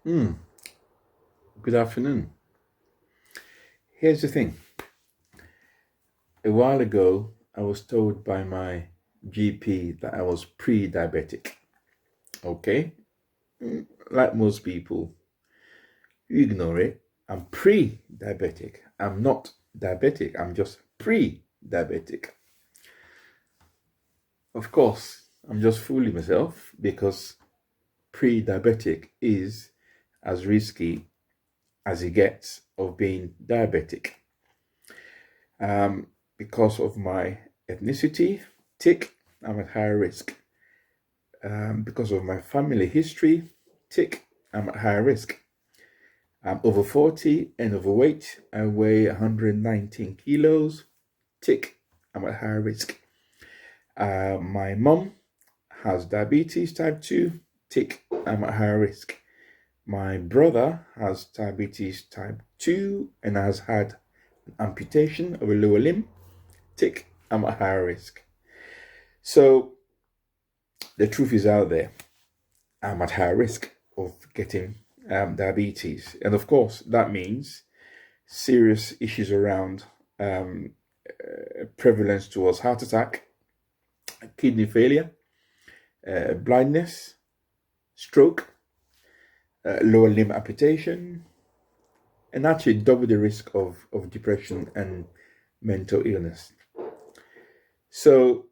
Good afternoon. Here's the thing. A while ago, I was told by my GP that I was pre-diabetic. Okay? Like most people, you ignore it. I'm pre-diabetic. I'm not diabetic. I'm just pre-diabetic. Of course, I'm just fooling myself because pre-diabetic is as risky as it gets of being diabetic. Because of my ethnicity, tick, I'm at higher risk. Because of my family history, tick, I'm at higher risk. I'm over 40 and overweight. I weigh 119 kilos, tick, I'm at higher risk. My mom has diabetes type 2, tick, I'm at higher risk. My brother has diabetes type 2 and has had amputation of a lower limb, tick, I'm at higher risk. So the truth is out there. I'm at higher risk of getting diabetes. And of course, that means serious issues around prevalence towards heart attack, kidney failure, blindness, stroke, lower limb amputation, and actually double the risk of depression and mental illness. So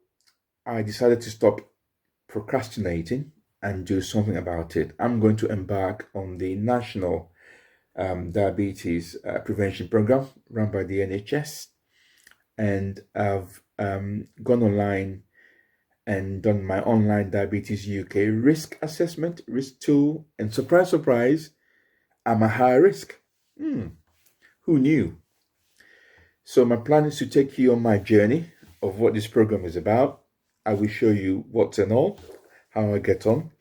I decided to stop procrastinating and do something about it. I'm going to embark on the National Diabetes Prevention Program run by the NHS, and I've gone online and done my online Diabetes UK risk assessment, risk tool, and surprise, surprise, I'm a high risk. Who knew? So my plan is to take you on my journey of what this program is about. I will show you what's and all, how I get on,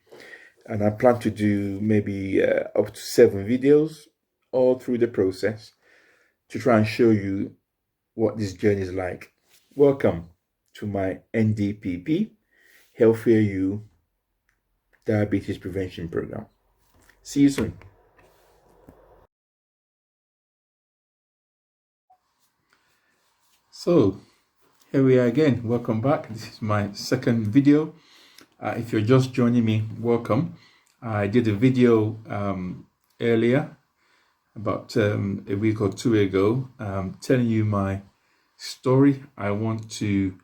and I plan to do maybe up to 7 videos all through the process to try and show you what this journey is like. Welcome to my NDPP, Healthier You Diabetes Prevention Program. See you soon. So here we are again. Welcome back. This is my second video. If you're just joining me, welcome. I did a video earlier, about a week or two ago, telling you my story. I want to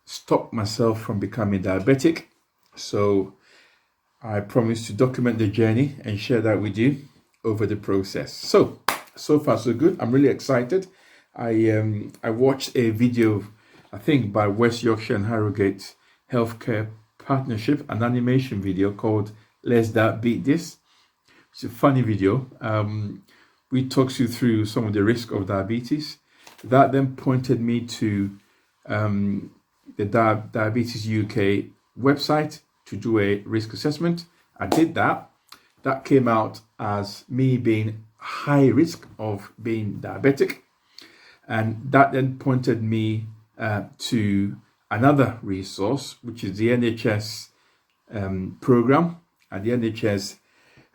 stop myself from becoming diabetic. So I promise to document the journey and share that with you over the process. So far so good. I'm really excited. I watched a video, I think by West Yorkshire and Harrogate Healthcare Partnership, an animation video called Let's That Beat This. It's a funny video. We talks you through some of the risk of diabetes. That then pointed me to the Diabetes UK website to do a risk assessment. I did that. That came out as me being high risk of being diabetic. And that then pointed me to another resource, which is the NHS program and the NHS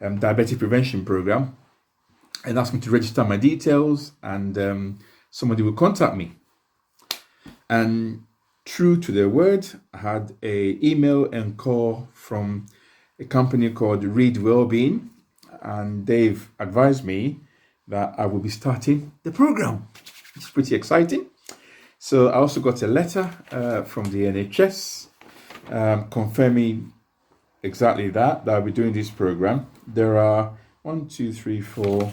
Diabetic Prevention Program, and asked me to register my details, and somebody will contact me. And true to their word, I had an email and call from a company called Reed Wellbeing, and they've advised me that I will be starting the program. It's pretty exciting. So I also got a letter from the NHS confirming exactly that I'll be doing this program. There are 1, 2, 3, 4,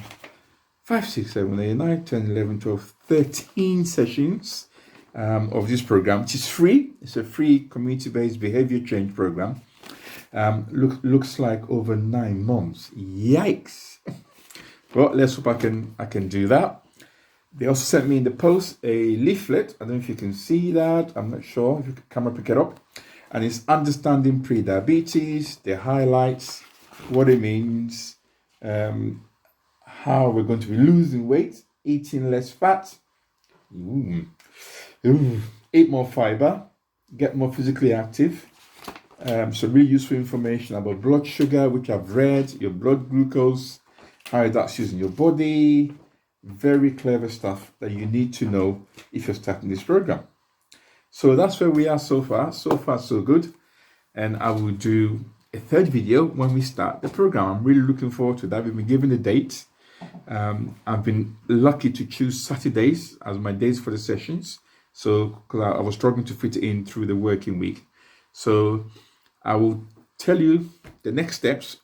5, 6, 7, 8, 9, 10, 11, 12, 13 sessions of this program, which is free. It's a free community-based behavior change program. Looks like over 9 months. Yikes. Well, let's hope I can do that. They also sent me in the post a leaflet. I don't know if you can see that. I'm not sure if you can come and pick it up. And it's Understanding Pre-Diabetes, the highlights, what it means, how we're going to be losing weight, eating less fat, eat more fiber, get more physically active, So really useful information about blood sugar, which I've read, your blood glucose, how that's used in your body. Very clever stuff that you need to know if you're starting this program. So that's where we are so far. So far, so good. And I will do a third video when we start the program. I'm really looking forward to that. We've been given the date. I've been lucky to choose Saturdays as my days for the sessions. So, because I was struggling to fit it in through the working week. So, I will tell you the next steps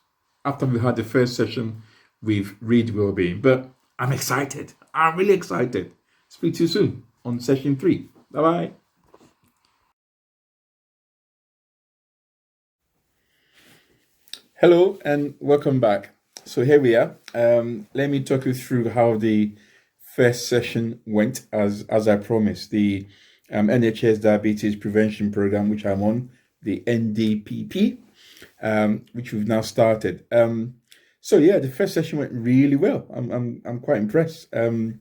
after we had the first session with Read Wellbeing. But I'm excited. I'm really excited. Speak to you soon on session 3. Bye-bye. Hello and welcome back. So here we are. Let me talk you through how the first session went as I promised. The NHS Diabetes Prevention Program, which I'm on, the NDPP, which we've now started. So yeah, the first session went really well. I'm quite impressed. Very,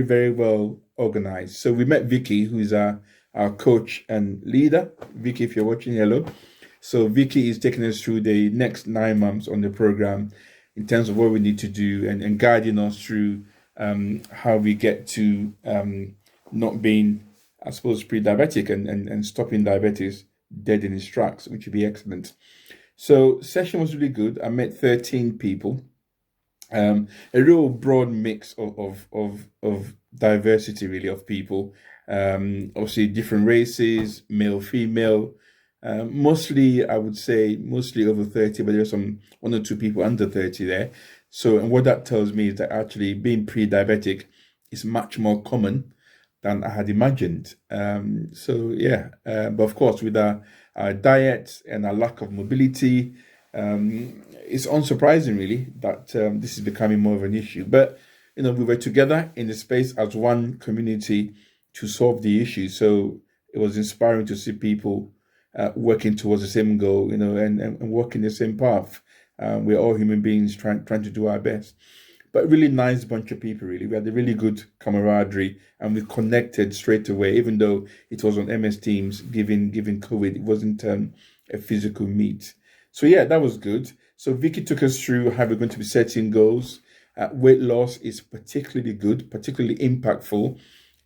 very well organized. So we met Vicky, who is our coach and leader. Vicky, if you're watching, hello. So Vicky is taking us through the next 9 months on the program in terms of what we need to do and guiding us through how we get to not being, I suppose, pre-diabetic and stopping diabetes dead in its tracks, which would be excellent. So session was really good. I met 13 people. A real broad mix of diversity, really, of people. Obviously, different races, male, female. Mostly, I would say, mostly over 30, but there's one or two people under 30 there. So, and what that tells me is that actually being pre-diabetic is much more common than I had imagined. So, yeah, but of course, with our diet and our lack of mobility, it's unsurprising, really, that this is becoming more of an issue. But, we were together in the space as one community to solve the issue. So it was inspiring to see people working towards the same goal, and walking the same path. We're all human beings trying to do our best. But really nice bunch of people, really. We had a really good camaraderie and we connected straight away, even though it was on MS Teams, given COVID. It wasn't a physical meet. So yeah, that was good. So Vicky took us through how we're going to be setting goals. Weight loss is particularly good, particularly impactful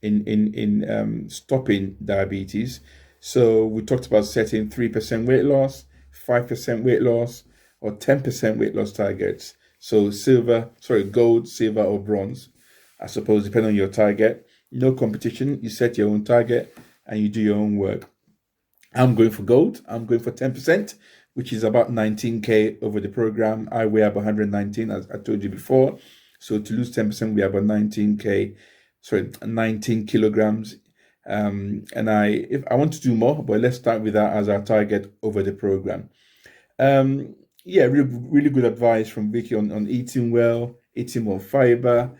in stopping diabetes. So we talked about setting 3% weight loss, 5% weight loss, or 10% weight loss targets. So gold, silver, or bronze, I suppose, depending on your target. No competition. You set your own target and you do your own work. I'm going for gold. I'm going for 10%, which is about 19K over the program. I weigh about 119, as I told you before. So to lose 10%, we have about 19 kilograms. And if I want to do more, but let's start with that as our target over the program. Yeah, really good advice from Vicky on eating well, eating more fiber,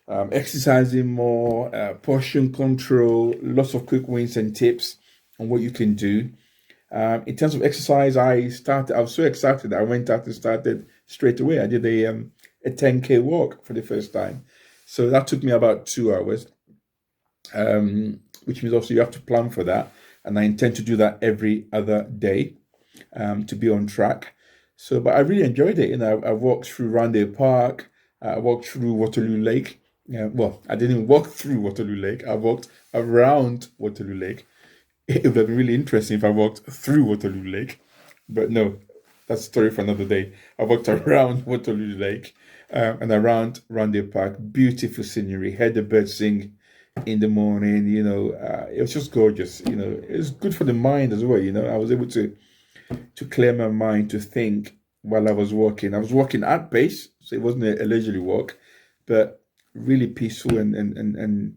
exercising more, portion control, lots of quick wins and tips on what you can do. In terms of exercise, I was so excited that I went out and started straight away. I did a 10K walk for the first time. So that took me about 2 hours, which means also you have to plan for that. And I intend to do that every other day to be on track. So, but I really enjoyed it. I walked through Randale Park. I walked through Waterloo Lake. Well, I didn't walk through Waterloo Lake. I walked around Waterloo Lake. It would have been really interesting if I walked through Waterloo Lake. But no, that's a story for another day. I walked around Waterloo Lake and around Randale Park. Beautiful scenery. Heard the birds sing in the morning. It was just gorgeous. It was good for the mind as well. I was able to clear my mind, to think while I was walking. I was walking at pace, so it wasn't a leisurely walk, but really peaceful and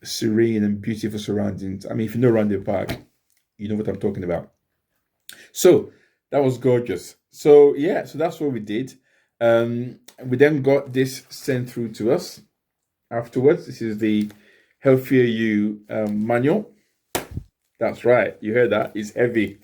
serene and beautiful surroundings. I mean, if you know Randale Park, you know what I'm talking about. So that was gorgeous. So yeah, so that's what we did. We then got this sent through to us afterwards. This is the Healthier You manual. That's right, you heard that. It's heavy.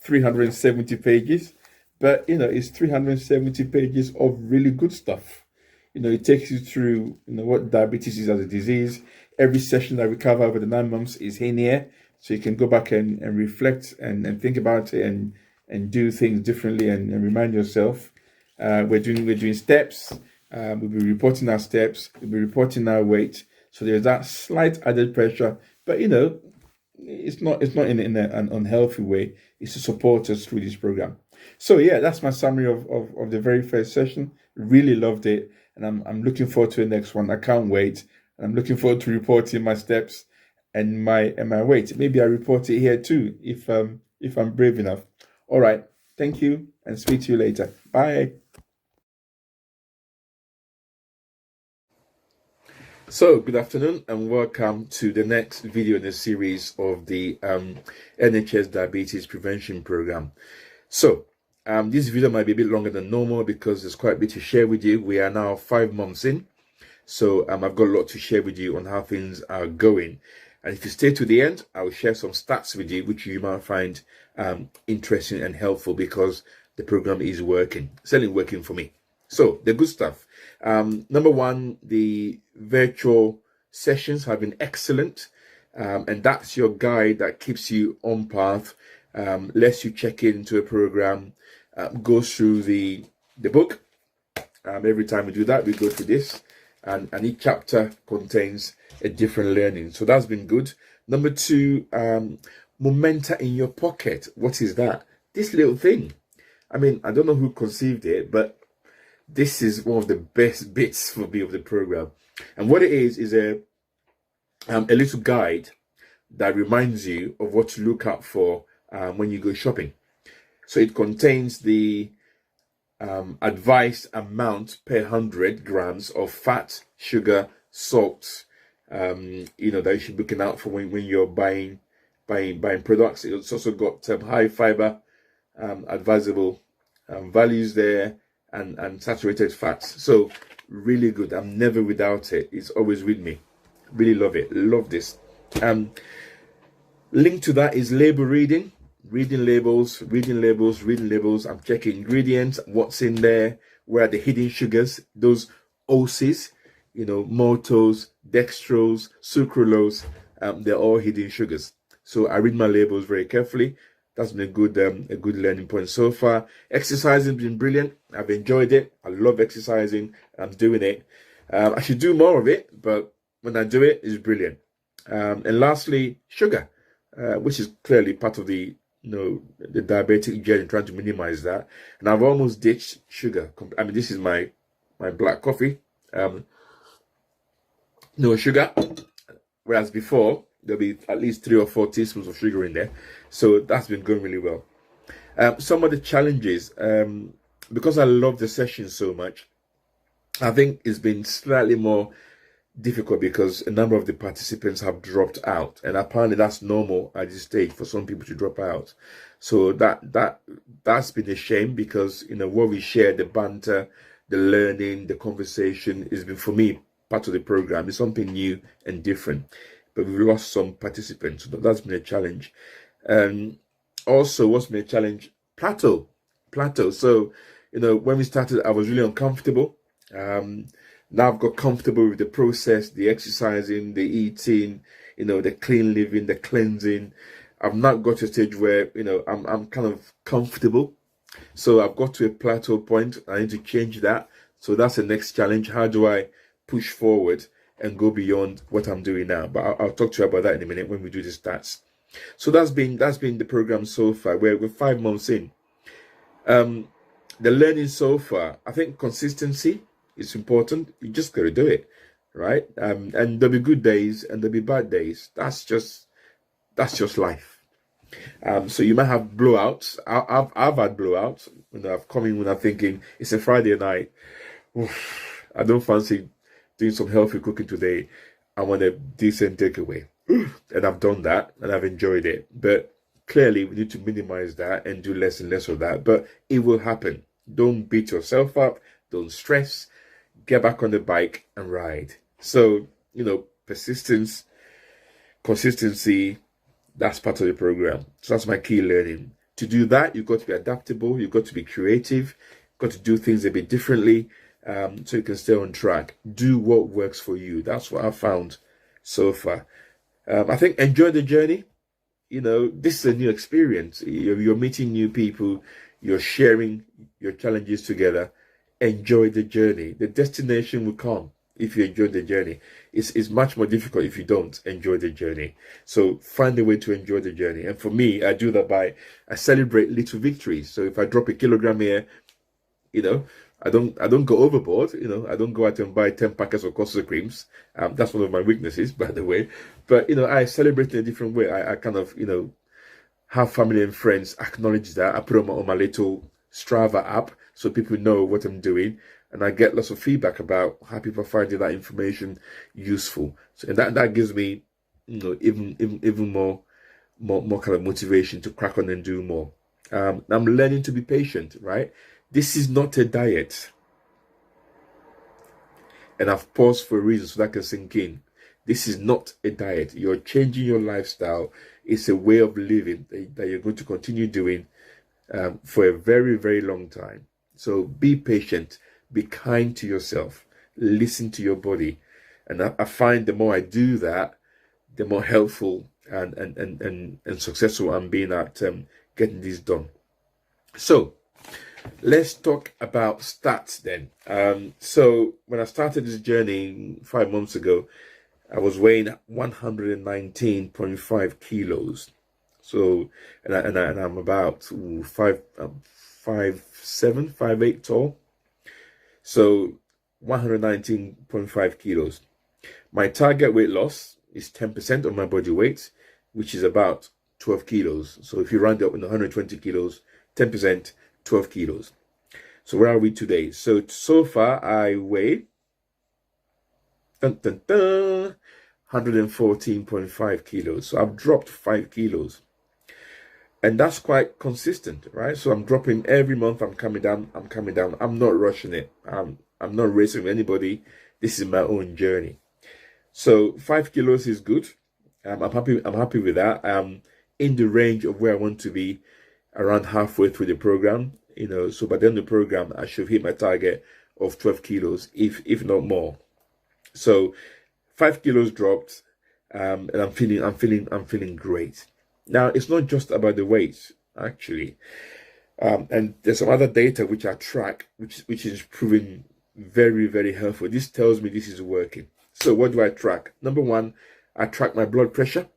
370 pages, but it's 370 pages of really good stuff. It takes you through what diabetes is as a disease. Every session that we cover over the 9 months is in here so you can go back and reflect and think about it and do things differently and remind yourself. We're doing steps. We'll be reporting our steps. We'll be reporting our weight. So there's that slight added pressure, but it's not in an unhealthy way. It's to support us through this program. So yeah, that's my summary of the very first session. Really loved it, and I'm looking forward to the next one. I can't wait. I'm looking forward to reporting my steps and my weight. Maybe I report it here too if I'm brave enough. All right. Thank you, and speak to you later. Bye. So, good afternoon and welcome to the next video in the series of the NHS Diabetes Prevention Program. So, this video might be a bit longer than normal because there's quite a bit to share with you. We are now 5 months in, so I've got a lot to share with you on how things are going. And if you stay to the end, I will share some stats with you, which you might find interesting and helpful because the program is working, certainly working for me. So, the good stuff. Number one, the virtual sessions have been excellent. And that's your guide that keeps you on path, lets you check into a program, goes through the book. Every time we do that, we go through this. And each chapter contains a different learning. So that's been good. Number two, Momenta in your pocket. What is that? This little thing. I mean, I don't know who conceived it, but this is one of the best bits for me of the program. And what it is a little guide that reminds you of what to look out for when you go shopping. So it contains the advised amount per 100 grams of fat, sugar, salt, that you should be looking out for when you're buying products. It's also got high fiber, advisable values there, and saturated fats. So really good. I'm never without it. It's always with me. Really love it. Love this. Link to that is label reading. Reading labels. I'm checking ingredients, what's in there, where are the hidden sugars, those OCs, maltose, dextrose, sucralose, they're all hidden sugars. So I read my labels very carefully. That's been a good learning point so far. Exercising has been brilliant. I've enjoyed it. I love exercising. I'm doing it. I should do more of it, but when I do it, it's brilliant. And lastly, sugar, which is clearly part of the diabetic journey, trying to minimize that. And I've almost ditched sugar. I mean, this is my black coffee. No sugar, whereas before there'll be at least 3 or 4 teaspoons of sugar in there. So that's been going really well. Some of the challenges, because I love the session so much, I think it's been slightly more difficult because a number of the participants have dropped out, and apparently that's normal at this stage for some people to drop out. So that's been a shame because what we share, the banter, the learning, the conversation, has been, for me, part of the program. It's something new and different, but we've lost some participants. So that's been a challenge. Also, what's been a challenge? Plateau. So when we started, I was really uncomfortable. Now I've got comfortable with the process, the exercising, the eating, the clean living, the cleansing. I've not got to a stage where, I'm kind of comfortable. So I've got to a plateau point. I need to change that. So that's the next challenge. How do I push forward and go beyond what I'm doing now? But I'll talk to you about that in a minute when we do the stats. So that's been the program so far. We're 5 months in. The learning so far, I think consistency is important. You just got to do it, right? And there'll be good days and there'll be bad days. That's just life. So you might have blowouts. I've had blowouts. I've come in when I'm thinking it's a Friday night. Oof, I don't fancy doing some healthy cooking today. I want a decent takeaway. And I've done that and I've enjoyed it. But clearly we need to minimize that and do less and less of that. But it will happen. Don't beat yourself up. Don't stress. Get back on the bike and ride. So, persistence, consistency, that's part of the program. So that's my key learning. To do that, you've got to be adaptable. You've got to be creative. You've got to do things a bit differently so you can stay on track. Do what works for you. That's what I've found so far. I think enjoy the journey. this is a new experience. You're meeting new people, you're sharing your challenges together. Enjoy the journey. The destination will come if you enjoy the journey. It's much more difficult if you don't enjoy the journey. So find a way to enjoy the journey. And for me, I do that I celebrate little victories. So if I drop a kilogram here, I don't go overboard. I don't go out and buy 10 packets of custard creams. That's one of my weaknesses, by the way. But I celebrate in a different way. I kind of have family and friends acknowledge that. I put on my little Strava app so people know what I'm doing, and I get lots of feedback about how people are finding that information useful. So and that gives me even more kind of motivation to crack on and do more. I'm learning to be patient, right? This is not a diet. And I've paused for a reason so that can sink in. This is not a diet. You're changing your lifestyle. It's a way of living that you're going to continue doing for a very, very long time. So be patient. Be kind to yourself. Listen to your body. And I find the more I do that, the more helpful and successful I'm being at getting this done. So let's talk about stats then. So when I started this journey 5 months ago, I was weighing 119.5 kilos. So, and I'm about 5'7", 5'8" tall. So 119.5 kilos. My target weight loss is 10% of my body weight, which is about 12 kilos. So if you round up in 120 kilos, 10%, 12 kilos. So where are we today? So far I weigh 114.5 kilos. So I've dropped 5 kilos. And that's quite consistent, right? So I'm dropping every month. I'm coming down. I'm not rushing it. I'm not racing with anybody. This is my own journey. So 5 kilos is good. I'm happy with that. I'm in the range of where I want to be, around halfway through the program. So by the end of the program, I should hit my target of 12 kilos, if not more. So 5 kilos dropped, and I'm feeling great. Now it's not just about the weight, actually, and there's some other data which I track, which is proving very, very helpful. This tells me this is working. So what do I track? Number one, I track my blood pressure,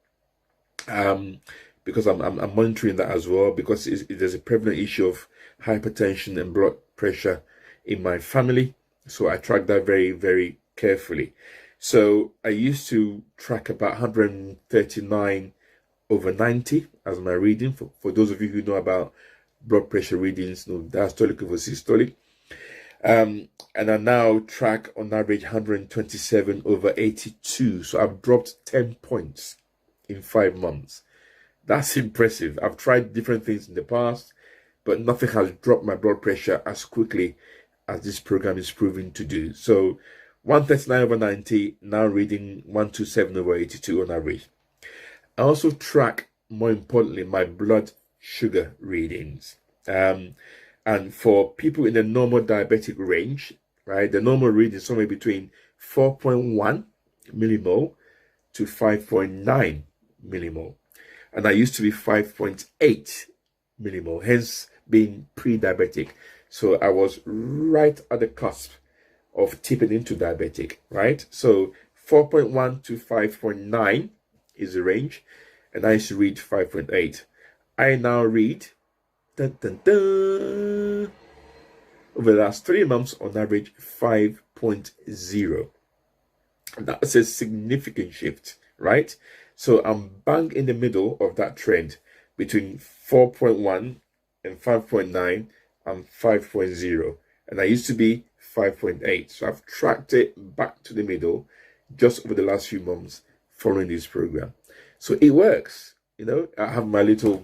because I'm monitoring that as well, because there's a prevalent issue of hypertension and blood pressure in my family. So I track that very, very carefully. So I used to track about 139/90 as my reading. For those of you who know about blood pressure readings, diastolic over systolic. And I now track on average 127/82. So I've dropped 10 points in 5 months. That's impressive. I've tried different things in the past, but nothing has dropped my blood pressure as quickly as this program is proving to do. So 139/90, now reading 127/82 on average. I also track, more importantly, my blood sugar readings. And for people in the normal diabetic range, right, the normal reading is somewhere between 4.1 millimole to 5.9 millimole. And I used to be 5.8 millimole, hence being pre-diabetic. So I was right at the cusp of tipping into diabetic, right? So 4.1 to 5.9 is the range, and I used to read 5.8. I now read over the last 3 months on average 5.0. That's a significant shift, right? So I'm bang in the middle of that trend between 4.1 and 5.9 and 5.0, and I used to be 5.8. So I've tracked it back to the middle just over the last few months following this program. So it works. I have my little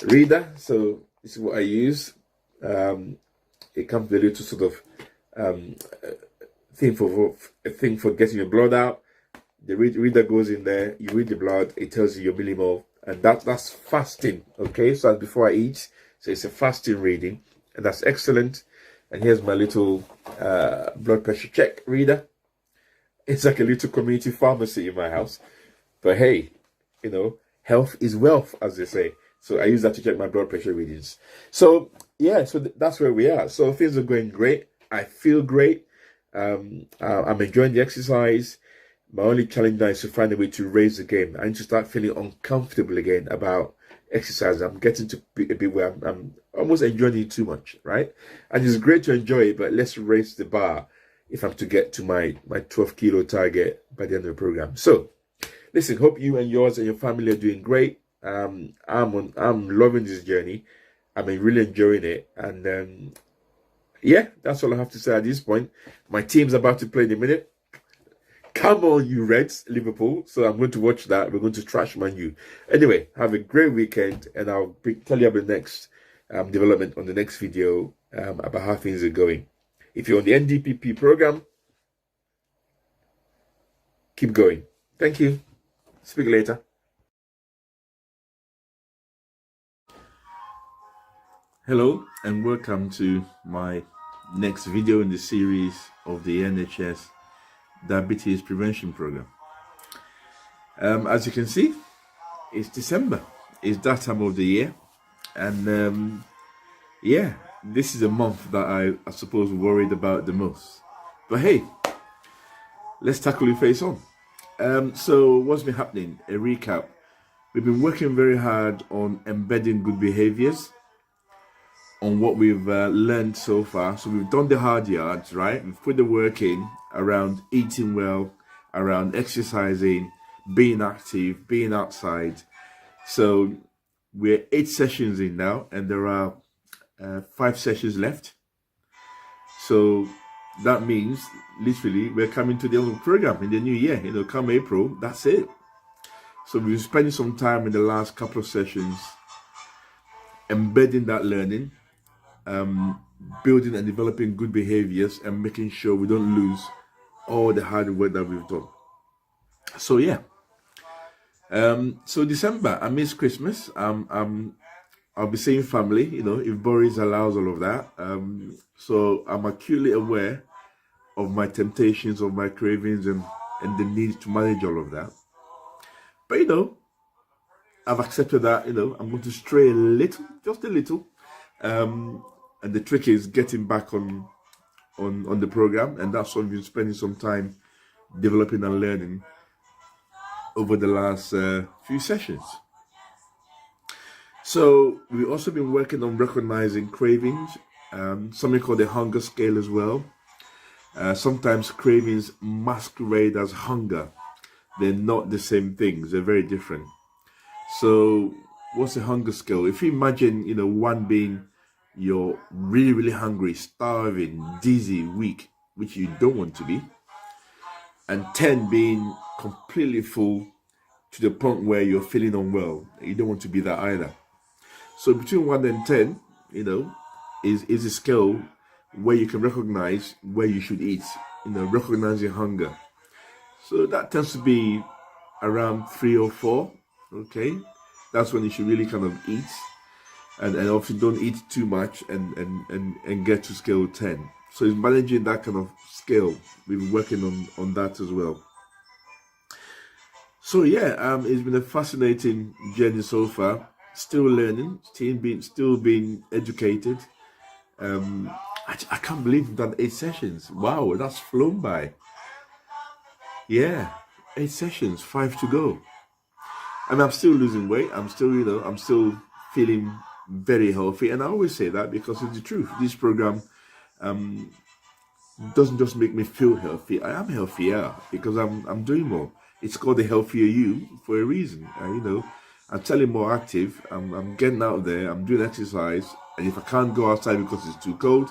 reader, so this is what I use. It comes with a little sort of thing for getting your blood out. The reader goes in there, you read the blood, it tells you your millimole, and that's fasting. Okay, so that's before I eat, so it's a fasting reading, and that's excellent. And here's my little blood pressure check reader. It's like a little community pharmacy in my house, but hey, health is wealth, as they say. So I use that to check my blood pressure readings. So yeah, so that's where we are. So things are going great. I feel great. I'm enjoying the exercise. My only challenge now is to find a way to raise the game. I need to start feeling uncomfortable again about exercise. I'm getting to a bit where I'm almost enjoying it too much, right? And it's great to enjoy it, but let's raise the bar if I'm to get to my 12 kilo target by the end of the program. So listen, hope you and yours and your family are doing great. I'm loving this journey. I've been really enjoying it, and yeah, that's all I have to say at this point. My team's about to play in a minute. Come on, you Reds, Liverpool. So I'm going to watch that. We're going to trash Man U. Anyway, have a great weekend, and I'll tell you about the next development on the next video about how things are going. If you're on the NDPP program, keep going. Thank you. Speak later. Hello, and welcome to my next video in the series of the NHS Diabetes Prevention Program. As you can see, it's December. It's that time of the year, and yeah, this is a month that I suppose worried about the most. But hey, let's tackle it face on. So what's been happening? A recap. We've been working very hard on embedding good behaviors, on what we've learned so far. So we've done the hard yards, right? We've put the work in around eating well, around exercising, being active, being outside. So we're 8 sessions in now, and there are 5 sessions left. So that means literally we're coming to the end of the program in the new year. You know, come April, that's it. So we've spent some time in the last couple of sessions embedding that learning, building and developing good behaviors, and making sure we don't lose all the hard work that we've done. So yeah, so December, I miss Christmas. I'll be seeing family, you know, if Boris allows all of that. So I'm acutely aware of my temptations, of my cravings, and the need to manage all of that. But you know, I've accepted that, you know, I'm going to stray a little, just a little. And the trick is getting back on the program, and that's what we've been spending some time developing and learning over the last few sessions. So we've also been working on recognizing cravings, something called the hunger scale as well. Sometimes cravings masquerade as hunger. They're not the same things, they're very different. So what's the hunger scale? If you imagine, you know, 1 being you're really, really hungry, starving, dizzy, weak, which you don't want to be, and 10 being completely full to the point where you're feeling unwell. You don't want to be that either. So between 1 and 10, you know, is a scale where you can recognize where you should eat, you know, recognizing hunger. So that tends to be around 3 or 4, okay? That's when you should really kind of eat. And obviously don't eat too much and get to scale 10. So it's managing that kind of scale. We've been working on that as well. So yeah, it's been a fascinating journey so far. Still learning, still being educated. I can't believe we've done 8 sessions. Wow, that's flown by. Yeah, 8 sessions, 5 to go. And I'm still losing weight. I'm still, you know, I'm still feeling very healthy, and I always say that because it's the truth. This program doesn't just make me feel healthy. I am healthier because I'm doing more. It's called the healthier you for a reason. You know, I'm telling more active. I'm getting out there. I'm doing exercise, and if I can't go outside because it's too cold,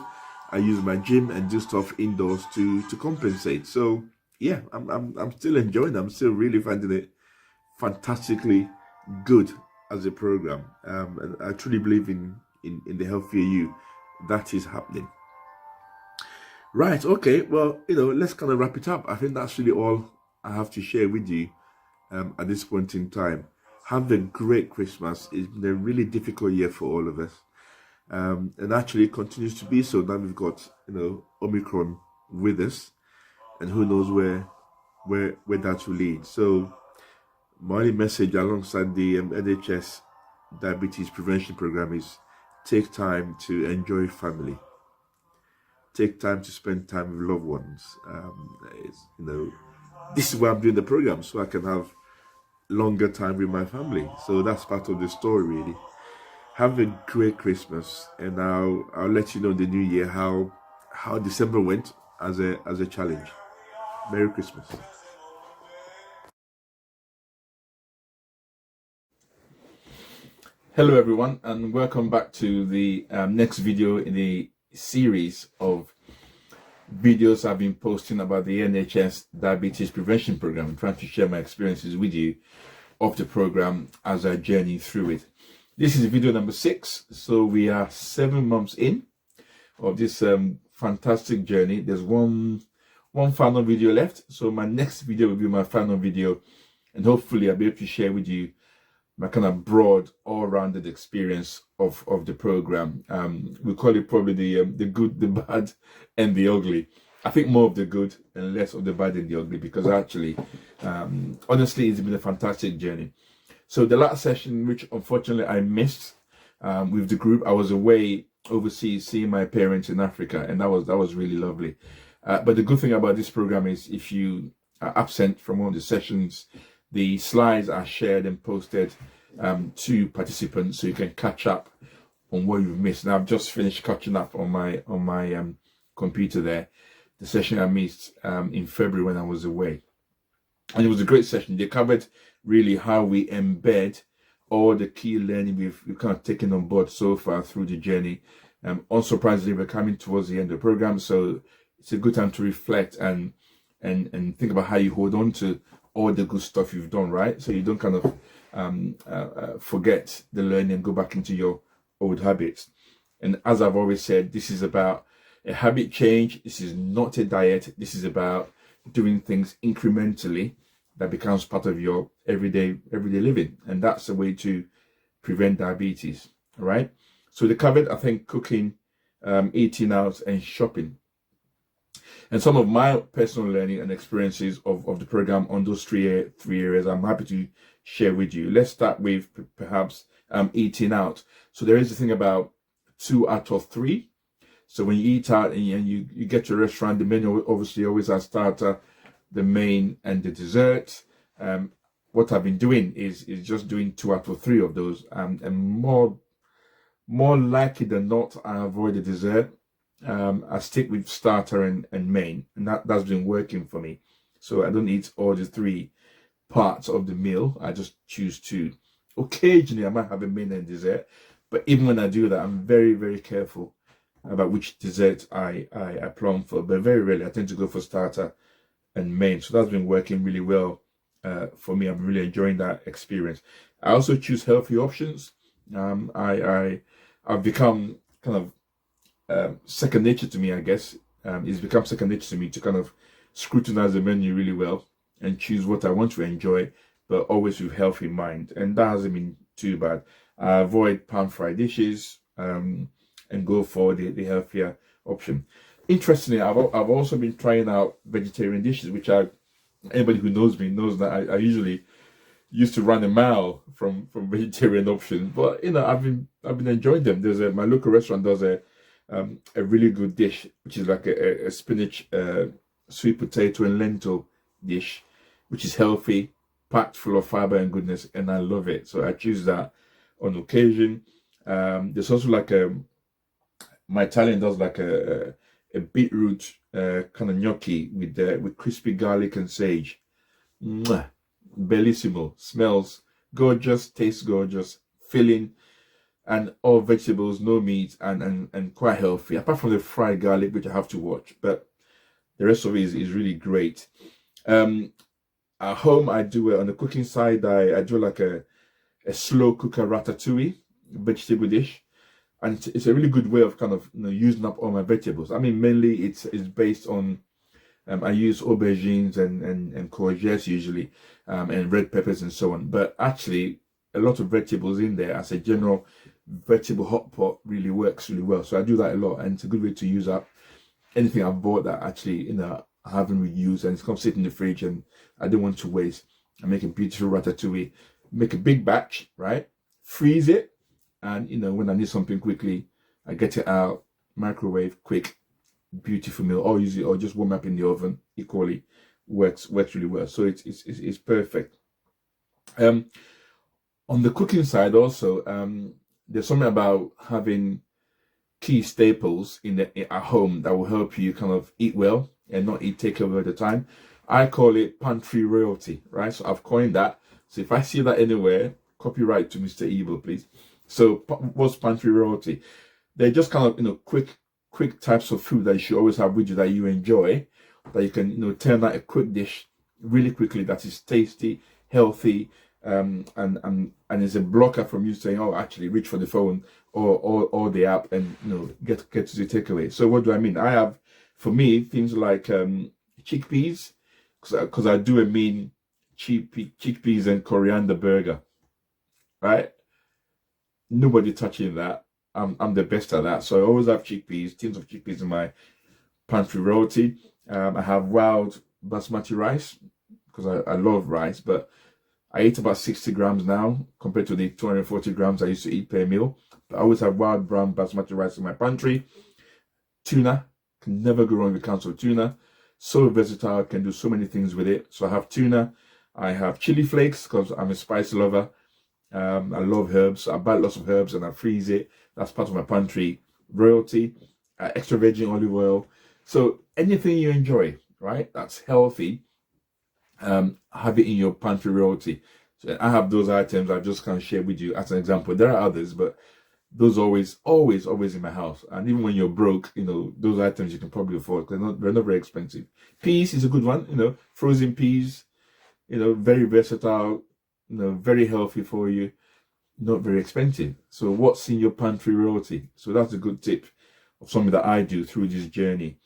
I use my gym and do stuff indoors to compensate. So yeah, I'm still enjoying it. I'm still really finding it fantastically good as a program, and I truly believe in the healthier you. That is happening. Right, okay, well, you know, let's kind of wrap it up. I think that's really all I have to share with you at this point in time. Have a great Christmas. It's been a really difficult year for all of us, and actually it continues to be so. Now we've got, you know, Omicron with us, and who knows where that will lead. So My only message alongside the NHS diabetes prevention program is take time to enjoy family. Take time to spend time with loved ones. This is why I'm doing the program, so I can have longer time with my family. So that's part of the story, really. Have a great Christmas, and I'll let you know in the new year how December went as a challenge. Merry Christmas. Hello everyone, and welcome back to the next video in the series of videos I've been posting about the NHS diabetes prevention program. I'm trying to share my experiences with you of the program as I journey through it. This is video number 6, so we are 7 months in of this fantastic journey. There's one final video left, so my next video will be my final video, and hopefully I'll be able to share with you my kind of broad, all-rounded experience of the program. We call it probably the good, the bad, and the ugly. I think more of the good and less of the bad and the ugly, because actually, honestly, it's been a fantastic journey. So the last session, which unfortunately I missed with the group, I was away overseas seeing my parents in Africa, and that was really lovely. But the good thing about this program is if you are absent from one of the sessions, the slides are shared and posted to participants, so you can catch up on what you've missed. Now I've just finished catching up on my computer there, the session I missed in February when I was away, and it was a great session. They covered really how we embed all the key learning we've kind of taken on board so far through the journey. Unsurprisingly, we're coming towards the end of the program, so it's a good time to reflect and think about how you hold on to all the good stuff you've done, right? So you don't kind of forget the learning and go back into your old habits. And as I've always said, this is about a habit change. This is not a diet. This is about doing things incrementally that becomes part of your everyday living. And that's a way to prevent diabetes, all right? So they covered, I think, cooking, eating out, and shopping. And some of my personal learning and experiences of the program on those three areas, I'm happy to share with you. Let's start with perhaps eating out. So there is the thing about 2 out of 3. So when you eat out and you get to a restaurant, the menu obviously always has starter, the main, and the dessert. What I've been doing is just doing 2 out of 3 of those, and more likely than not, I avoid the dessert. I stick with starter and main, and that's been working for me. So I don't eat all the 3 parts of the meal. I just choose 2. Occasionally I might have a main and dessert, but even when I do that, I'm very, very careful about which dessert I plumb for. But very rarely I tend to go for starter and main. So that's been working really well for me. I'm really enjoying that experience. I also choose healthy options. I've become kind of second nature to me, I guess. It's become second nature to me to kind of scrutinize the menu really well and choose what I want to enjoy, but always with health in mind. And that hasn't been too bad. I avoid pan-fried dishes and go for the healthier option. Interestingly, I've also been trying out vegetarian dishes, which anybody who knows me knows that I usually used to run a mile from vegetarian options. But I've been enjoying them. There's my local restaurant does a really good dish, which is like a spinach, sweet potato and lentil dish, which is healthy, packed full of fiber and goodness, and I love it. So I choose that on occasion. There's also like my Italian does like a beetroot kind of gnocchi with crispy garlic and sage. Mwah. Bellissimo. Smells gorgeous, tastes gorgeous, filling, and all vegetables, no meat, and quite healthy, apart from the fried garlic, which I have to watch, but the rest of it is really great. At home, I do on the cooking side, I do like a slow cooker ratatouille vegetable dish, and it's a really good way of kind of using up all my vegetables. I mean, mainly it's based on I use aubergines and courgettes usually, and red peppers and so on, but actually a lot of vegetables in there as a general vegetable hot pot really works really well. So I do that a lot, and it's a good way to use up anything I've bought that actually I haven't reused, and it's come sit in the fridge and I don't want to waste. I make a beautiful ratatouille. Make a big batch, right? Freeze it, and when I need something quickly, I get it out, microwave, quick, beautiful meal. Or use it, or just warm up in the oven. Equally works really well. So it's perfect. On the cooking side, also, there's something about having key staples at home that will help you kind of eat well and not eat takeaway all the time. I call it pantry royalty, right? So I've coined that. So if I see that anywhere, copyright to Mr. Evil, please. So what's pantry royalty? They're just kind of quick types of food that you should always have with you that you enjoy, that you can turn out a quick dish really quickly that is tasty, healthy, and is a blocker from you saying, oh, actually reach for the phone or the app and get to the takeaway. So what do I mean? I have, for me, things like chickpeas, because I do a mean chickpeas and coriander burger, right? Nobody touching that. I'm the best at that. So I always have chickpeas, tins of chickpeas in my pantry royalty. I have wild basmati rice because I love rice, but I eat about 60 grams now compared to the 240 grams I used to eat per meal. But I always have wild brown basmati rice in my pantry. Tuna, can never go wrong with cans of tuna. So versatile, can do so many things with it. So I have tuna. I have chili flakes because I'm a spice lover. I love herbs. I buy lots of herbs and I freeze it. That's part of my pantry royalty. Extra virgin olive oil. So anything you enjoy, right? That's healthy. Have it in your pantry royalty. So I have those items I just can't share with you as an example. There are others, but those always in my house. And even when you're broke, those items you can probably afford because they're not very expensive. Peas is a good one, frozen peas, very versatile, very healthy for you, not very expensive. So what's in your pantry royalty? So that's a good tip of something that I do through this journey.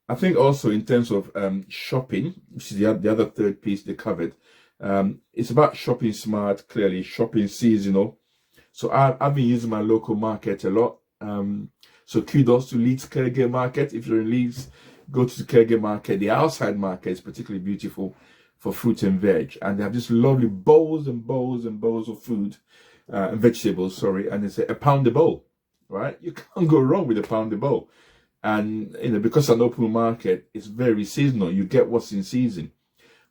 I think also in terms of shopping, which is the other third piece they covered, it's about shopping smart, clearly shopping seasonal. So I've been using my local market a lot. So kudos to Leeds Kergate Market. If you're in Leeds, go to the Kergate Market. The outside market is particularly beautiful for fruit and veg. And they have just lovely bowls and bowls and bowls of food and vegetables, and it's a pound a bowl, right? You can't go wrong with a pound a bowl. And, because it's an open market, it's very seasonal. You get what's in season.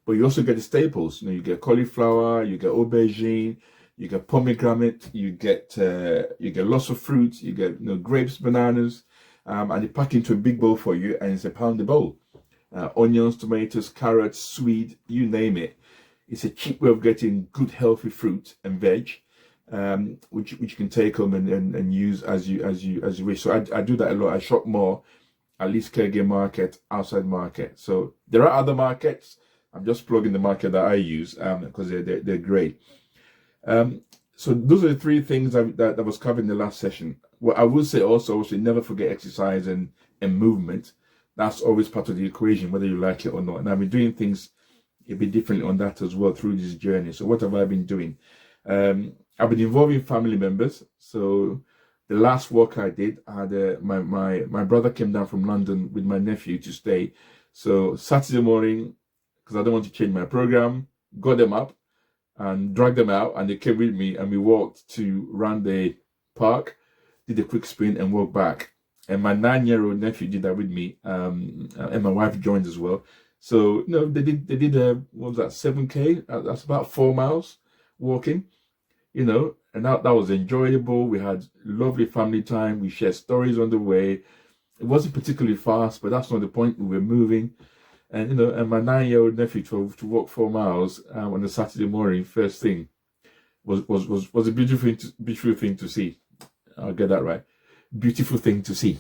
But you also get the staples. You get cauliflower, you get aubergine, you get pomegranate, you get lots of fruits, you get grapes, bananas, and they pack into a big bowl for you, and it's a pound a bowl. Onions, tomatoes, carrots, sweet, you name it. It's a cheap way of getting good, healthy fruit and veg, which you can take home and use as you wish. So I do that a lot. I shop more at least Kergate Market, outside market. So there are other markets. I'm just plugging the market that I use because they're great. So those are the three things that was covered in the last session. What I will say also, never forget exercise and movement. That's always part of the equation, whether you like it or not. And I've been doing things a bit differently on that as well through this journey. So what have I been doing? I've been involving family members. So the last walk I did, I had my brother came down from London with my nephew to stay. So Saturday morning, because I don't want to change my program, got them up and dragged them out, and they came with me, and we walked around the park, did a quick sprint and walked back. And my 9-year-old nephew did that with me, and my wife joined as well. So they did what was that, 7K? That's about 4 miles walking, and that was enjoyable. We had lovely family time. We shared stories on the way. It wasn't particularly fast, but that's not the point. We were moving. And and my 9-year-old nephew to walk 4 miles on a Saturday morning, first thing, was a beautiful thing to see. I'll get that right. Beautiful thing to see.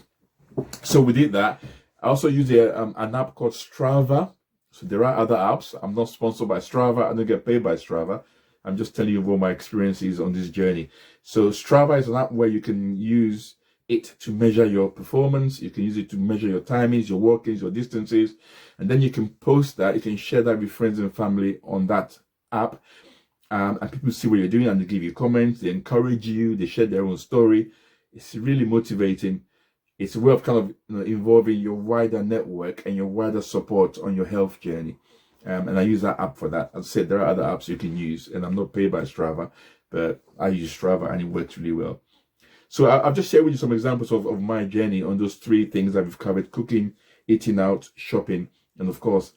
So we did that. I also use an app called Strava. So there are other apps. I'm not sponsored by Strava. I don't get paid by Strava. I'm just telling you what my experience is on this journey. So Strava is an app where you can use it to measure your performance. You can use it to measure your timings, your walkings, your distances, and then you can post that. You can share that with friends and family on that app, and people see what you're doing, and they give you comments, they encourage you, they share their own story. It's really motivating. It's a way of kind of involving your wider network and your wider support on your health journey. And I use that app for that. As I said, there are other apps you can use, and I'm not paid by Strava, but I use Strava and it works really well. So I've just shared with you some examples of my journey on those 3 things that we've covered: cooking, eating out, shopping, and of course,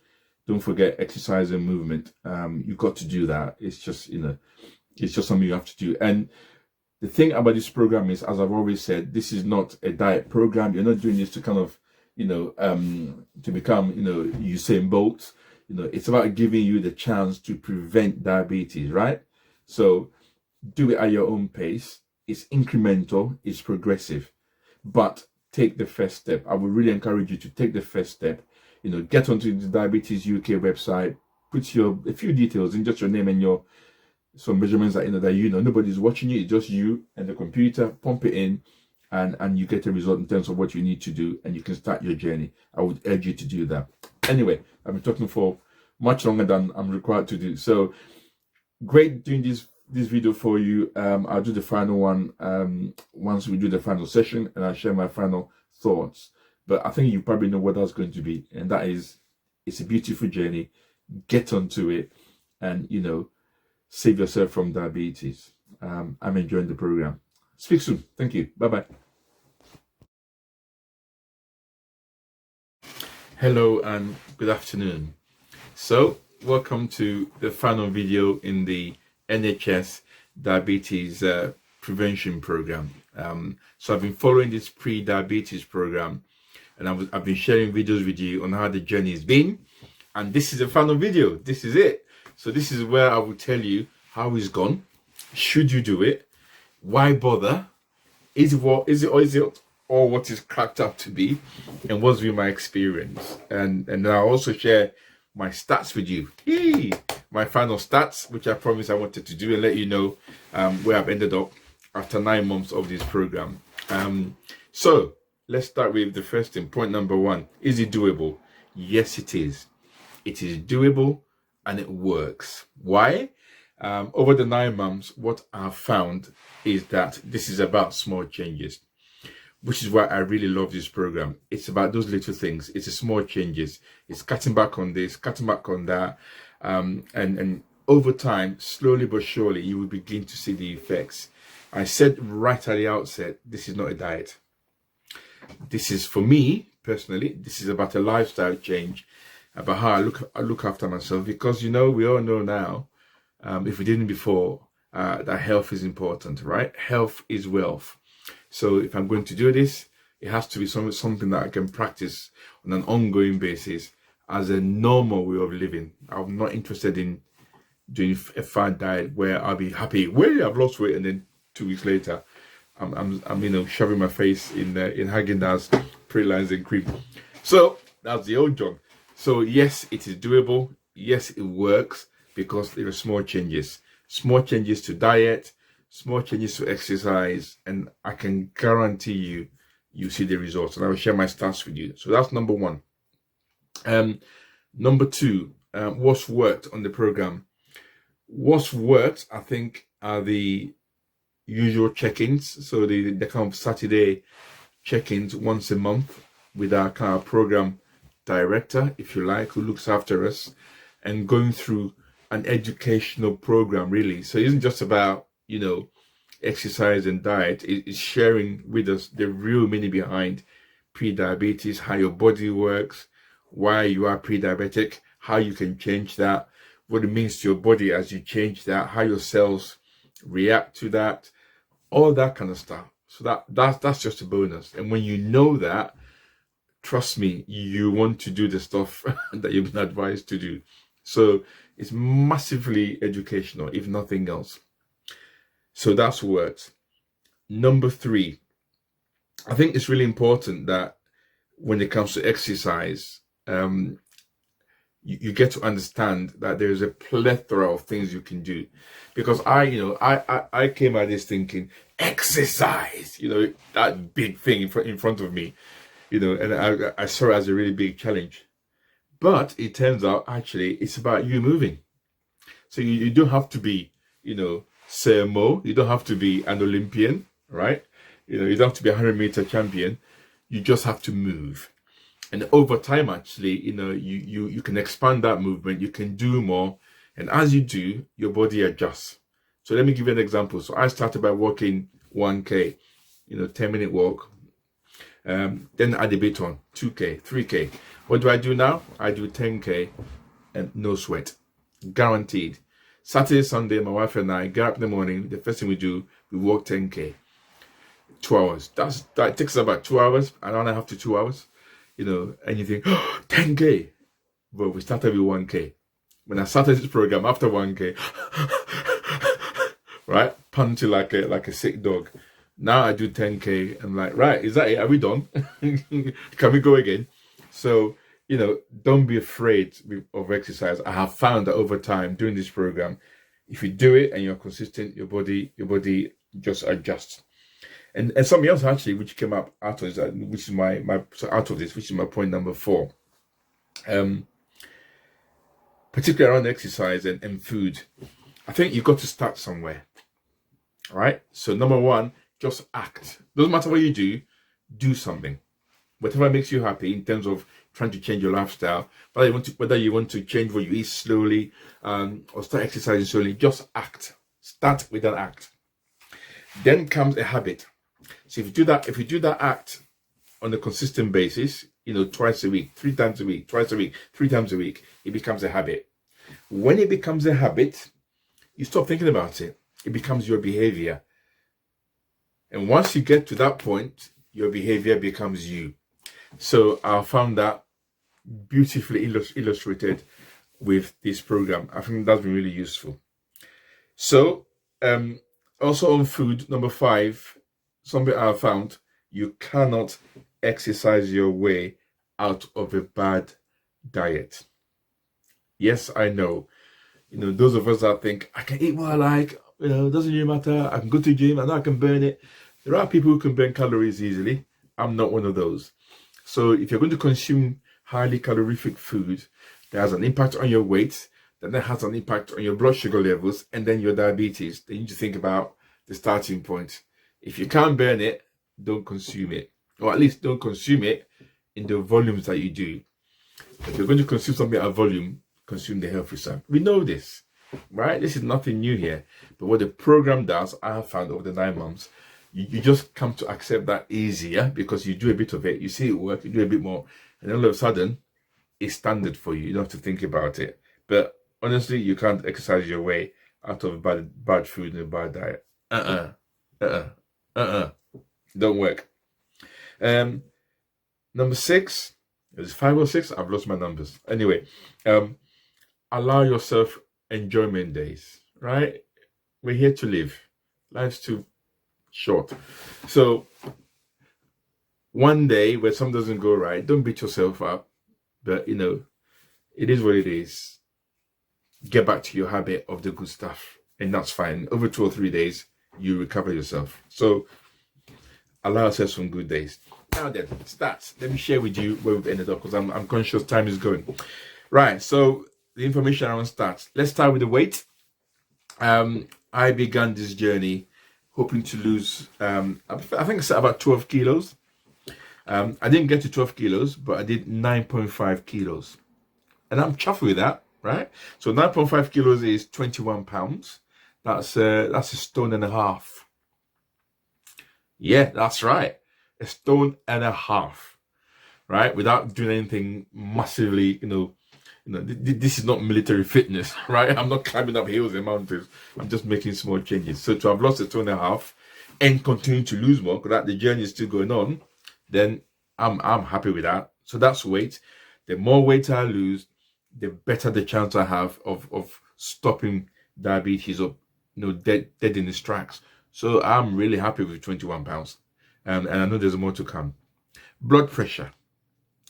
don't forget exercise and movement. You've got to do that. It's just, it's just something you have to do. And the thing about this program is, as I've always said, this is not a diet program. You're not doing this to kind of, to become, Usain Bolt. It's about giving you the chance to prevent diabetes, right? So do it at your own pace. It's incremental, it's progressive, but take the first step. I would really encourage you to take the first step. Get onto the Diabetes UK website, put a few details in, just your name and some measurements that nobody's watching you. It's just you and the computer. Pump it in, and you get a result in terms of what you need to do, and you can start your journey. I would urge you to do that. Anyway, I've been talking for much longer than I'm required to do. So great doing this video for you. I'll do the final one once we do the final session, and I'll share my final thoughts. But I think you probably know what that's going to be, and that is, it's a beautiful journey. Get onto it, and save yourself from diabetes. I'm enjoying the program. Speak soon. Thank you. Bye-bye. Hello and good afternoon. So welcome to the final video in the NHS diabetes prevention program. So I've been following this pre-diabetes program, and I've been sharing videos with you on how the journey has been, and this is the final video. This is it. So this is where I will tell you how it's gone. Should you do it? Why bother? Is it all what it's cracked up to be? And what's been my experience? And then I'll also share my stats with you. Yay! My final stats, which I promised I wanted to do, and let you know where I've ended up after 9 months of this program. So let's start with the first thing. Point number 1: is it doable? Yes, it is. It is doable and it works. Why? Over the 9 months, what I've found is that this is about small changes, which is why I really love this program. It's about those little things. It's the small changes. It's cutting back on this, cutting back on that. And over time, slowly but surely, you will begin to see the effects. I said right at the outset, this is not a diet. This is, for me personally, this is about a lifestyle change, about how I look after myself, because we all know now, if we didn't before, that health is important, right? Health is wealth. So if I'm going to do this, it has to be something that I can practice on an ongoing basis as a normal way of living. I'm not interested in doing a fad diet where I'll be happy, well, I've lost weight, and then 2 weeks later, I'm shoving my face in Haagen-Dazs pretty lines and cream. So that's the old John. So yes, it is doable. Yes, it works, because there are small changes to diet, small changes to exercise, and I can guarantee you see the results. And I will share my stats with you. So that's number 1. Number 2, what's worked on the program? What's worked, I think, are the usual check-ins. So the kind of Saturday check-ins once a month with our kind of program director, if you like, who looks after us, and going through an educational program, really. So it isn't just about, exercise and diet. It's sharing with us the real meaning behind pre-diabetes, how your body works, why you are pre-diabetic, how you can change that, what it means to your body as you change that, how your cells react to that, all that kind of stuff. So that's just a bonus. And when you know that, trust me, you want to do the stuff that you've been advised to do. So it's massively educational, if nothing else. So that's worked. Number 3, I think it's really important that when it comes to exercise, you get to understand that there's a plethora of things you can do. Because I came at this thinking, exercise, that big thing in front of me, and I saw it as a really big challenge. But it turns out, actually, it's about you moving. So you don't have to be, Sir Mo. You don't have to be an Olympian, right? You don't have to be a 100-meter champion. You just have to move. And over time, actually, you can expand that movement, you can do more. And as you do, your body adjusts. So let me give you an example. So I started by walking 1K, 10-minute walk. Then add a bit on 2K, 3K. What do I do now? I do 10K and no sweat. Guaranteed. Saturday, Sunday, my wife and I get up in the morning. The first thing we do, we walk 10K. 2 hours. That takes about 2 hours, an hour and a half to 2 hours. And you think, oh, 10K. But we started with 1K. When I started this program after 1K, right? Panting like a sick dog. Now I do 10K. I'm like, right, is that it? Are we done? Can we go again? So, don't be afraid of exercise. I have found that over time doing this program, if you do it and you're consistent, your body just adjusts. And something else actually, which came up out of this, which is my point number 4. Particularly around exercise and food. I think you've got to start somewhere. All right. So number 1, just act. Doesn't matter what you do something. Whatever makes you happy in terms of trying to change your lifestyle, whether you want to change what you eat slowly, or start exercising slowly, just act. Start with an act. Then comes a habit. So if you do that act on a consistent basis, twice a week, 3 times a week, twice a week, 3 times a week, it becomes a habit. When it becomes a habit, you stop thinking about it. It becomes your behavior. And once you get to that point, your behavior becomes you. So I found that beautifully illustrated with this program. I think that's been really useful. So also on food, number 5, something I found, you cannot exercise your way out of a bad diet. Yes, I know. Those of us that think, I can eat what I like, it doesn't really matter, I can go to the gym, I know I can burn it. There are people who can burn calories easily. I'm not one of those. So if you're going to consume highly calorific food that has an impact on your weight, then that has an impact on your blood sugar levels, and then your diabetes, then you need to think about the starting point. If you can't burn it, don't consume it. Or at least don't consume it in the volumes that you do. If you're going to consume something at volume, consume the healthy stuff. We know this, right? This is nothing new here. But what the program does, I have found over the 9 months, you just come to accept that easier because you do a bit of it, you see it work, you do a bit more, and then all of a sudden, it's standard for you. You don't have to think about it. But honestly, you can't exercise your way out of bad food and a bad diet. Don't work. Number 6, is it 5 or 6? I've lost my numbers. Anyway, allow yourself enjoyment days, right? We're here to live. Life's too short. So one day where something doesn't go right, don't beat yourself up. But it is what it is. Get back to your habit of the good stuff, and that's fine. Over 2 or 3 days, you recover yourself. So allow yourself some good days. Now then, stats. Let me share with you where we've ended up because I'm conscious time is going. Right, so the information around stats. Let's start with the weight. I began this journey hoping to lose, I think it's about 12 kilos. I didn't get to 12 kilos, but I did 9.5 kilos. And I'm chuffed with that, right? So 9.5 kilos is 21 pounds. That's a stone and a half. Yeah, that's right. A stone and a half, right? Without doing anything massively, this is not military fitness, right? I'm not climbing up hills and mountains. I'm just making small changes. So to have lost a stone and a half and continue to lose more, because the journey is still going on, then I'm happy with that. So that's weight. The more weight I lose, the better the chance I have of stopping diabetes or dead in its tracks. So I'm really happy with 21 pounds. And I know there's more to come. Blood pressure.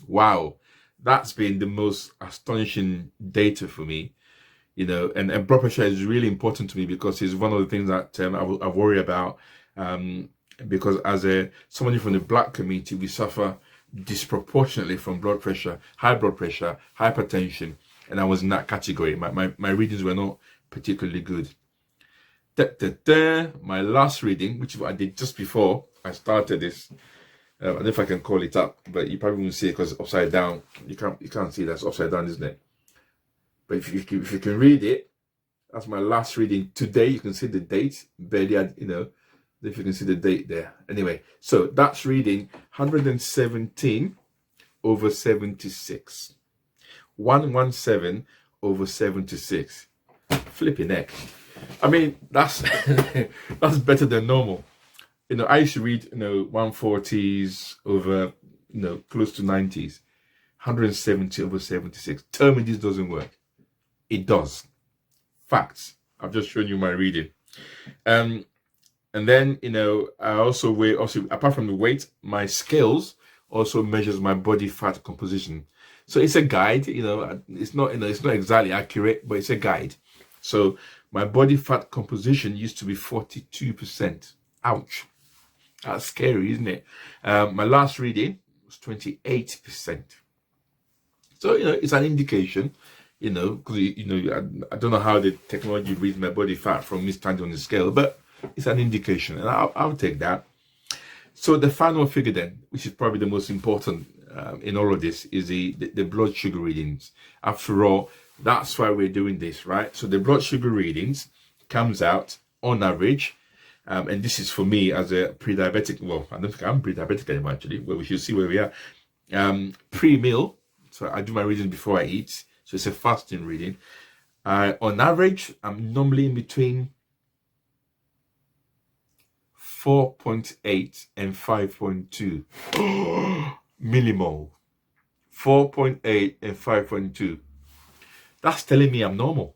Wow. That's been the most astonishing data for me. And blood pressure is really important to me because it's one of the things that I worry about. Because as somebody from the Black community, we suffer disproportionately from blood pressure, high blood pressure, hypertension. And I was in that category. My readings were not particularly good. My last reading, which I did just before I started this I don't know if I can call it up, but you probably won't see it because it's upside down. You can't see that's upside down, isn't it? But if you can read it, that's my last reading today. You can see the date, barely, if you can see the date there. Anyway, so that's reading 117 over 76. 117 over 76. Flipping heck. I mean, that's that's better than normal. I used to read 140s over close to 90s. 170 over 76. Tell me this doesn't work. It does. Facts. I've just shown you my reading. And then I also weigh, apart from the weight, my scales also measures my body fat composition. So it's a guide, it's not exactly accurate, but it's a guide. So my body fat composition used to be 42%. Ouch. That's scary, isn't it? My last reading was 28%. So, it's an indication, because, I don't know how the technology reads my body fat from me standing on the scale, but it's an indication, and I'll take that. So the final figure then, which is probably the most important in all of this, is the blood sugar readings. After all, that's why we're doing this, right? So the blood sugar readings comes out on average, and this is for me as a pre-diabetic. Well, I don't think I'm pre-diabetic anymore, actually. Well, we should see where we are. Pre-meal, so I do my reading before I eat. So it's a fasting reading. On average, I'm normally in between 4.8 and 5.2 millimole. 4.8 and 5.2. That's telling me I'm normal.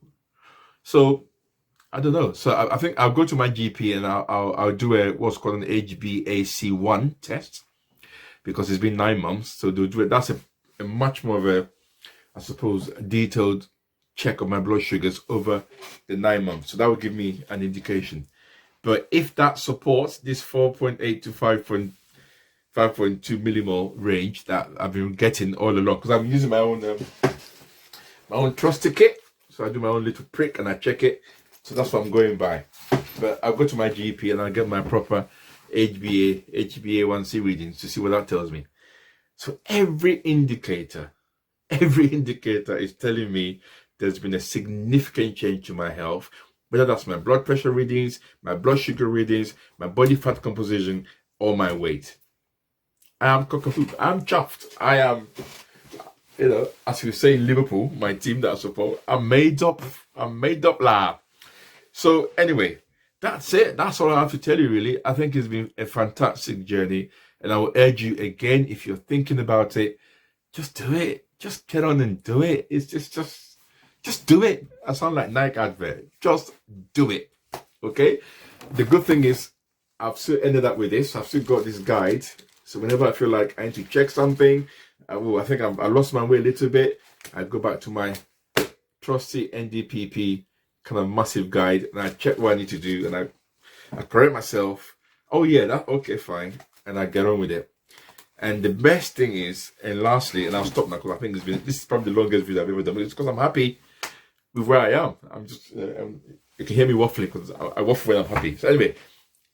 So I don't know. So I think I'll go to my GP and I'll do what's called an HbA1c test, because it's been 9 months. So they'll do it. That's a much more of a, I suppose, a detailed check of my blood sugars over the 9 months. So that will give me an indication. But if that supports this 4.8 to 5.2 millimole range that I've been getting all along, because I'm using my own trusty kit, so I do my own little prick and I check it. So that's what I'm going by. But I'll go to my GP and I'll get my proper HbA1c readings to see what that tells me. So every indicator is telling me there's been a significant change to my health, whether that's my blood pressure readings, my blood sugar readings, my body fat composition, or my weight. I am cock-a-hoop. I'm chuffed. I am, as we say in Liverpool, my team that I support, I'm made up lad. So anyway, that's it. That's all I have to tell you, really. I think it's been a fantastic journey, and I will urge you again, if you're thinking about it, just do it. Just get on and do it. It's just do it. I sound like Nike advert. Just do it. Okay? The good thing is I've still ended up with this. I've still got this guide. So whenever I feel like I need to check something, I think I lost my way a little bit, I go back to my trusty NDPP kind of massive guide, and I check what I need to do, and I correct myself. Oh yeah, okay, fine. And I get on with it. And the best thing is, and lastly, and I'll stop now because I think this is probably the longest video I've ever done, but it's because I'm happy with where I am. I'm just, you can hear me waffling because I waffle when I'm happy. So anyway,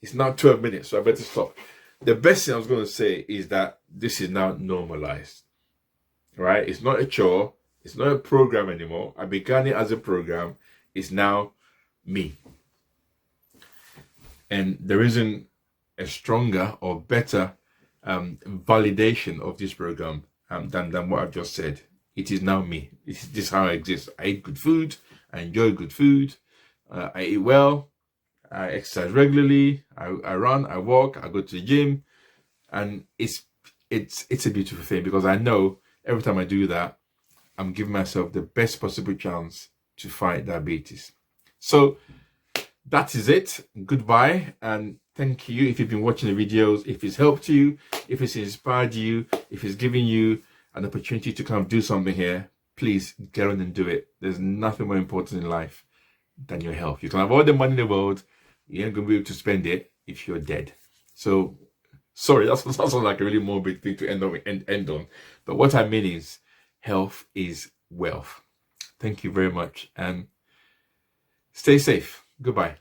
it's now 12 minutes, so I better stop. The best thing I was going to say is that this is now normalized, right? It's not a chore. It's not a program anymore. I began it as a program. It's now me. And there isn't a stronger or better validation of this program than what I've just said. It is now me. This is how I exist. I eat good food. I enjoy good food. I eat well. I exercise regularly. I run. I walk. I go to the gym, and it's a beautiful thing, because I know every time I do that, I'm giving myself the best possible chance to fight diabetes. So that is it. Goodbye, and thank you if you've been watching the videos. If it's helped you, if it's inspired you, if it's giving you an opportunity to kind of do something here, please get on and do it. There's nothing more important in life than your health. You can have all the money in the world, you ain't gonna be able to spend it if you're dead. So sorry, that sounds like a really morbid thing to end on. But what I mean is, health is wealth. Thank you very much, and stay safe. Goodbye.